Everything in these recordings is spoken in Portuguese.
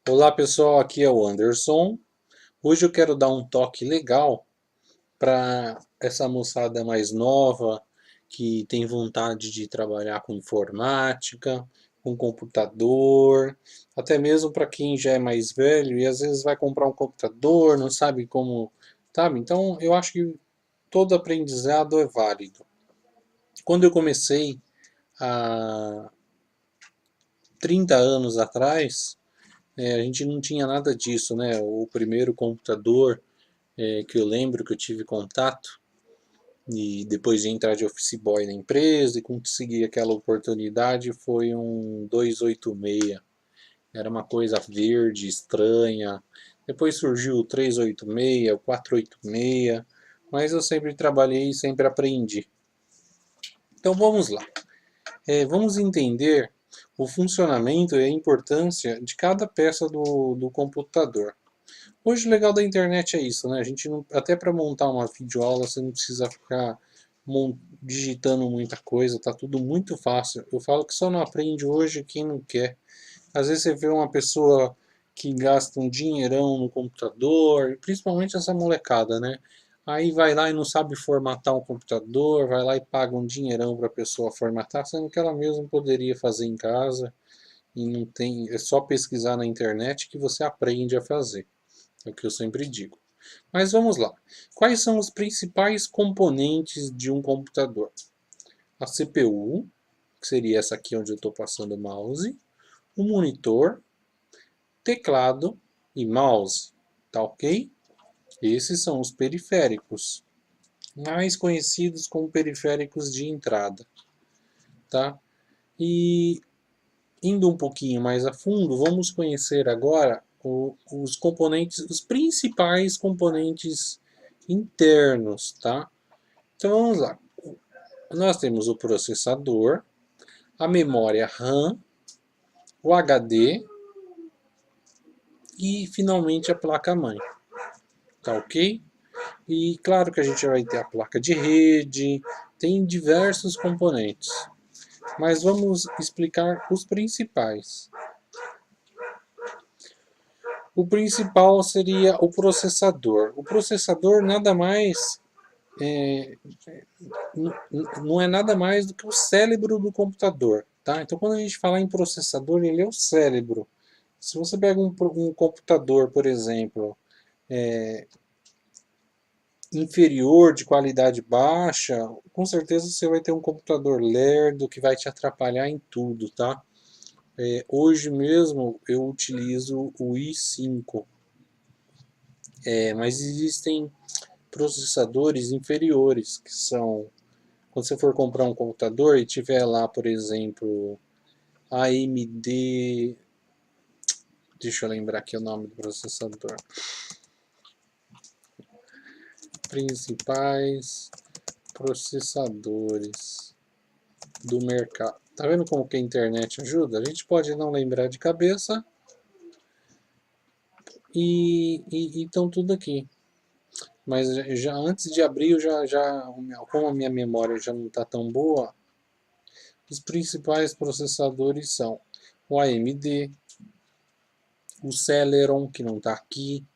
Olá pessoal, aqui é o Anderson. Hoje eu quero dar um toque legal para essa moçada mais nova que tem vontade de trabalhar com informática, com computador, até mesmo para quem já é mais velho e às vezes vai comprar um computador, não sabe como, sabe? Então eu acho que todo aprendizado é válido. Quando eu comecei há 30 anos atrás, a gente não tinha nada disso, né? O primeiro computador que eu lembro que eu tive contato, e depois de entrar de office boy na empresa e conseguir aquela oportunidade, foi um 286. Era uma coisa verde, estranha. Depois surgiu o 386, o 486, mas eu sempre trabalhei e sempre aprendi. Então vamos lá. Vamos entender o funcionamento e a importância de cada peça do computador. Hoje o legal da internet é isso, né? A gente não, até para montar uma videoaula você não precisa ficar digitando muita coisa, tá tudo muito fácil. Eu falo que só não aprende hoje quem não quer. Às vezes você vê uma pessoa que gasta um dinheirão no computador, principalmente essa molecada, né? Aí vai lá e não sabe formatar um computador, vai lá e paga um dinheirão para a pessoa formatar, sendo que ela mesma poderia fazer em casa e não tem, é só pesquisar na internet que você aprende a fazer. É o que eu sempre digo. Mas vamos lá. Quais são os principais componentes de um computador? A CPU, que seria essa aqui onde eu estou passando o mouse, o monitor, teclado e mouse. Tá ok? Esses são os periféricos, mais conhecidos como periféricos de entrada. Tá? E indo um pouquinho mais a fundo, vamos conhecer agora os componentes, os principais componentes internos, tá? Então vamos lá. Nós temos o processador, a memória RAM, o HD e finalmente a placa-mãe, tá ok? E claro que a gente vai ter a placa de rede, tem diversos componentes, mas vamos explicar os principais. O principal seria o processador. O processador nada mais não é nada mais do que o cérebro do computador. Tá? Então, quando a gente fala em processador, ele é o cérebro. Se você pega um computador, por exemplo, inferior, de qualidade baixa, com certeza você vai ter um computador lerdo que vai te atrapalhar em tudo. Tá? Hoje mesmo eu utilizo o i5, mas existem processadores inferiores, que são, quando você for comprar um computador e tiver lá, por exemplo, AMD, deixa eu lembrar aqui o nome do processador, principais processadores do mercado. Tá vendo como que a internet ajuda? A gente pode não lembrar de cabeça e estão tudo aqui. Mas já antes de abrir, como a minha memória já não está tão boa, os principais processadores são o AMD, o Celeron, que não está aqui,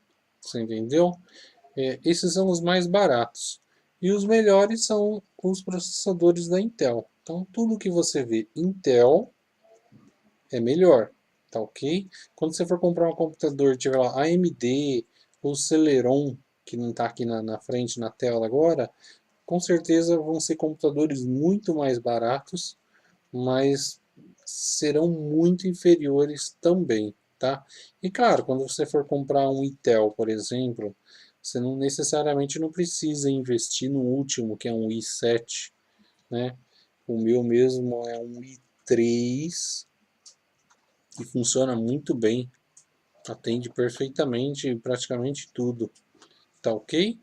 você entendeu? Esses são os mais baratos. E os melhores são os processadores da Intel. Então, tudo que você vê Intel é melhor, tá ok? Quando você for comprar um computador e tiver lá AMD ou Celeron, que não está aqui na frente, na tela agora, com certeza vão ser computadores muito mais baratos, mas serão muito inferiores também, tá? E claro, quando você for comprar um Intel, por exemplo, você não necessariamente não precisa investir no último, que é um i7, né? O meu mesmo é um i3 e funciona muito bem, atende perfeitamente praticamente tudo, tá ok?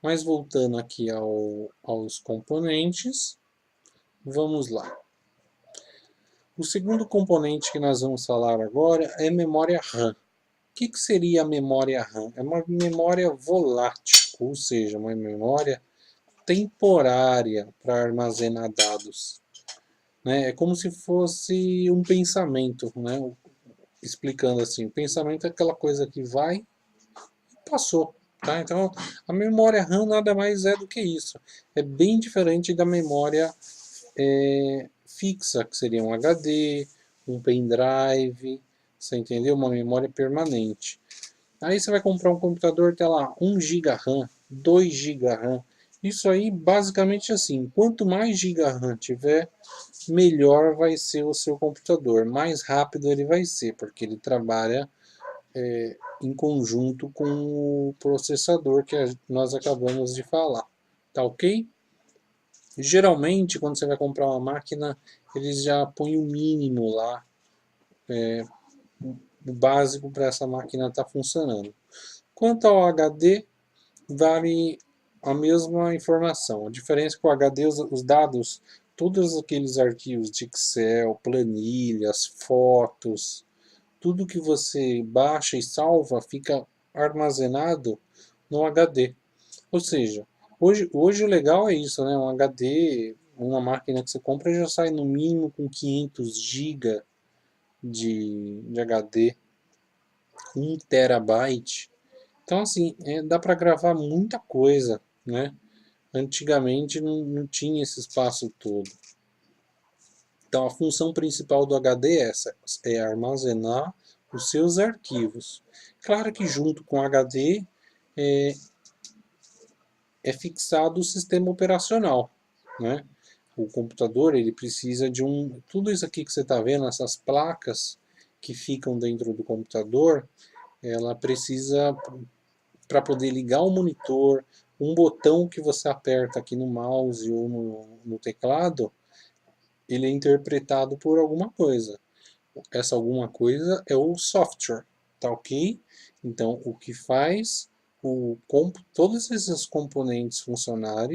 Mas voltando aqui aos componentes, vamos lá. O segundo componente que nós vamos falar agora é memória RAM. O que seria a memória RAM? É uma memória volátil, ou seja, uma memória temporária para armazenar dados. Né? É como se fosse um pensamento. Né? explicando assim, pensamento é aquela coisa que vai e passou. Tá? Então, a memória RAM nada mais é do que isso. É bem diferente da memória fixa, que seria um HD, um pendrive, você entendeu? Uma memória permanente. Aí você vai comprar um computador, tem lá 1 GB RAM, 2 GB RAM. Isso aí basicamente assim, quanto mais GB RAM tiver, melhor vai ser o seu computador, mais rápido ele vai ser, porque ele trabalha em conjunto com o processador que nós acabamos de falar. Tá ok? Geralmente, quando você vai comprar uma máquina, eles já põem o mínimo lá, o básico para essa máquina estar funcionando. Quanto ao HD, vale a mesma informação. A diferença é que o HD, os dados, todos aqueles arquivos de Excel, planilhas, fotos, tudo que você baixa e salva fica armazenado no HD. Ou seja, hoje o legal é isso, né? Um HD, uma máquina que você compra já sai no mínimo com 500 GB de HD, 1 TB. Então, assim, dá para gravar muita coisa, né? Antigamente não tinha esse espaço todo. Então, a função principal do HD é essa, é armazenar os seus arquivos. Claro que junto com o HD é, é fixado o sistema operacional, né? O computador ele precisa de tudo isso aqui que você está vendo, essas placas que ficam dentro do computador, ela precisa, para poder ligar o monitor, um botão que você aperta aqui no mouse ou no teclado, ele é interpretado por alguma coisa. Essa alguma coisa é o software, tá ok? Então, o que faz todos esses componentes funcionar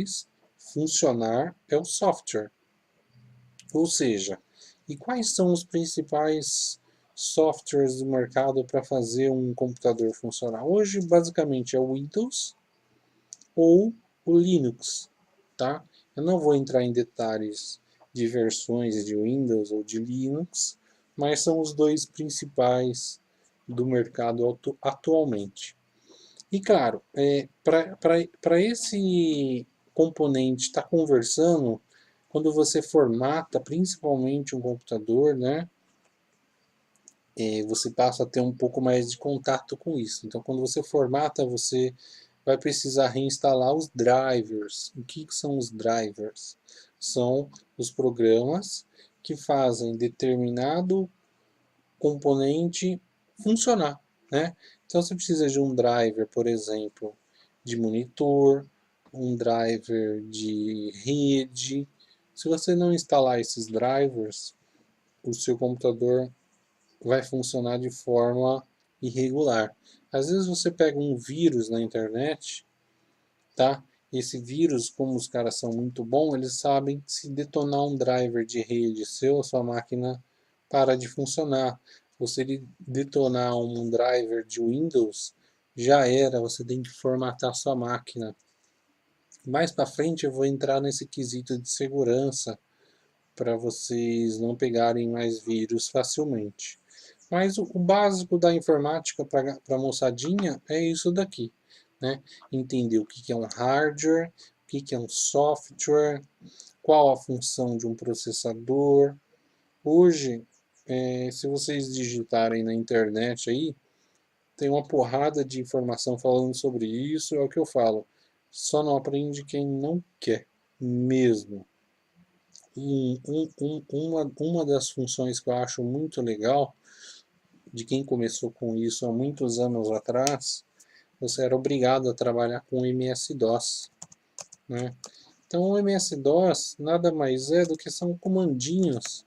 é o software. Ou seja, e quais são os principais softwares do mercado para fazer um computador funcionar? Hoje, basicamente, é o Windows ou o Linux, tá? Eu não vou entrar em detalhes de versões de Windows ou de Linux, mas são os dois principais do mercado atualmente. E claro, para esse componente estar conversando, quando você formata principalmente um computador, né, você passa a ter um pouco mais de contato com isso. Então, quando você formata, você vai precisar reinstalar os drivers. O que são os drivers? São os programas que fazem determinado componente funcionar, né? Então, você precisa de um driver, por exemplo, de monitor, um driver de rede. Se você não instalar esses drivers, o seu computador vai funcionar de forma irregular. Às vezes você pega um vírus na internet, tá? Esse vírus, como os caras são muito bons, eles sabem que se detonar um driver de rede seu, a sua máquina para de funcionar. Ou se ele detonar um driver de Windows, já era, você tem que formatar sua máquina. Mais para frente eu vou entrar nesse quesito de segurança para vocês não pegarem mais vírus facilmente. Mas o básico da informática para a moçadinha é isso daqui, né? Entender o que é um hardware, o que é um software, qual a função de um processador. Hoje, se vocês digitarem na internet aí, tem uma porrada de informação falando sobre isso, é o que eu falo. Só não aprende quem não quer, mesmo. Uma das funções que eu acho muito legal, de quem começou com isso há muitos anos atrás, você era obrigado a trabalhar com MS-DOS, né? Então o MS-DOS nada mais é do que são comandinhos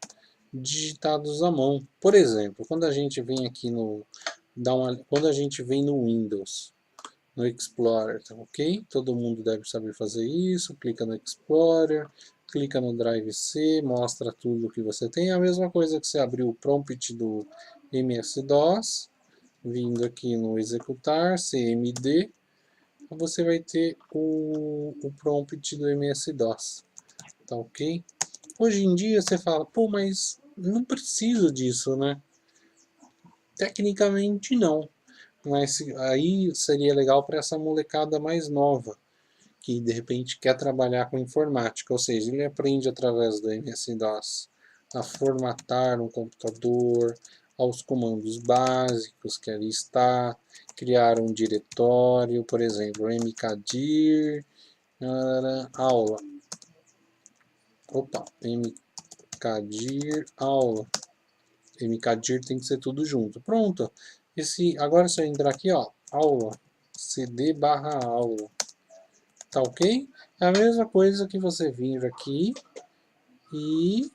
digitados à mão. Por exemplo, quando a gente vem aqui quando a gente vem no Windows, no Explorer, tá ok? Todo mundo deve saber fazer isso. Clica no Explorer, clica no Drive C, mostra tudo que você tem. É a mesma coisa que você abrir o prompt do MS-DOS, vindo aqui no executar, cmd, você vai ter o prompt do MS-DOS, tá ok? Hoje em dia você fala, pô, mas não preciso disso, né? Tecnicamente não, mas aí seria legal para essa molecada mais nova, que de repente quer trabalhar com informática, ou seja, ele aprende através do MS-DOS a formatar um computador, aos comandos básicos que ali está, criar um diretório, por exemplo, mkdir, aula, opa, mkdir aula, mkdir tem que ser tudo junto, pronto, agora se eu entrar aqui, ó, aula, cd barra aula, tá ok? É a mesma coisa que você vir aqui e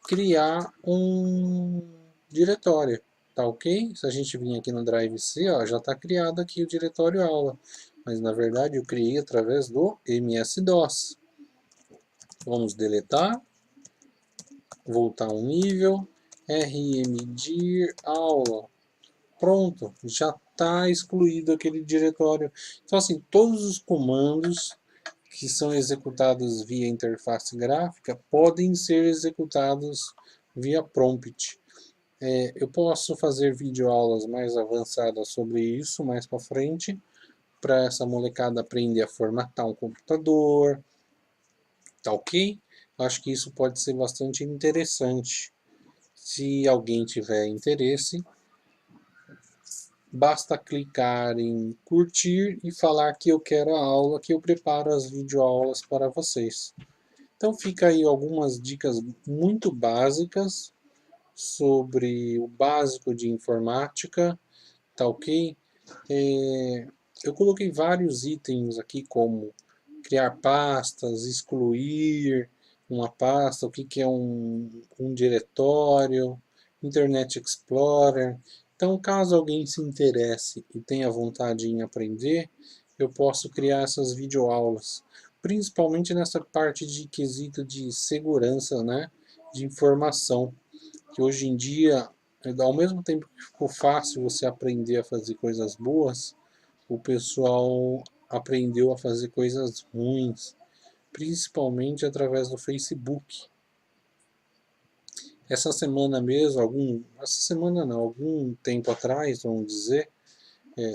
criar um diretório, tá ok? Se a gente vir aqui no Drive C, ó, já está criado aqui o diretório aula, mas na verdade eu criei através do MS-DOS. Vamos deletar, voltar um nível, rmdir aula. Pronto, já está excluído aquele diretório. Então assim, todos os comandos que são executados via interface gráfica podem ser executados via prompt. Eu posso fazer videoaulas mais avançadas sobre isso mais para frente, para essa molecada aprender a formatar um computador, tá ok? Acho que isso pode ser bastante interessante. Se alguém tiver interesse, basta clicar em curtir e falar que eu quero a aula, que eu preparo as videoaulas para vocês. Então fica aí algumas dicas muito básicas sobre o básico de informática, tá ok? Eu coloquei vários itens aqui como criar pastas, excluir uma pasta, o que é um diretório, Internet Explorer. Então, caso alguém se interesse e tenha vontade em aprender, eu posso criar essas videoaulas, principalmente nessa parte de quesito de segurança, né, de informação, que hoje em dia, ao mesmo tempo que ficou fácil você aprender a fazer coisas boas, o pessoal aprendeu a fazer coisas ruins, principalmente através do Facebook. Essa semana mesmo, essa semana não, algum tempo atrás, vamos dizer,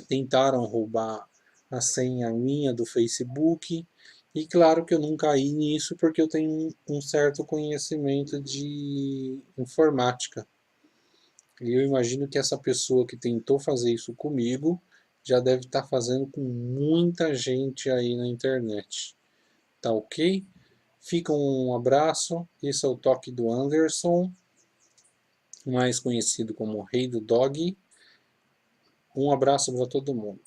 tentaram roubar a senha minha do Facebook. E claro que eu não caí nisso porque eu tenho um certo conhecimento de informática. E eu imagino que essa pessoa que tentou fazer isso comigo já deve estar fazendo com muita gente aí na internet. Tá ok? Fica um abraço. Esse é o toque do Anderson, mais conhecido como Rei do Dog. Um abraço para todo mundo.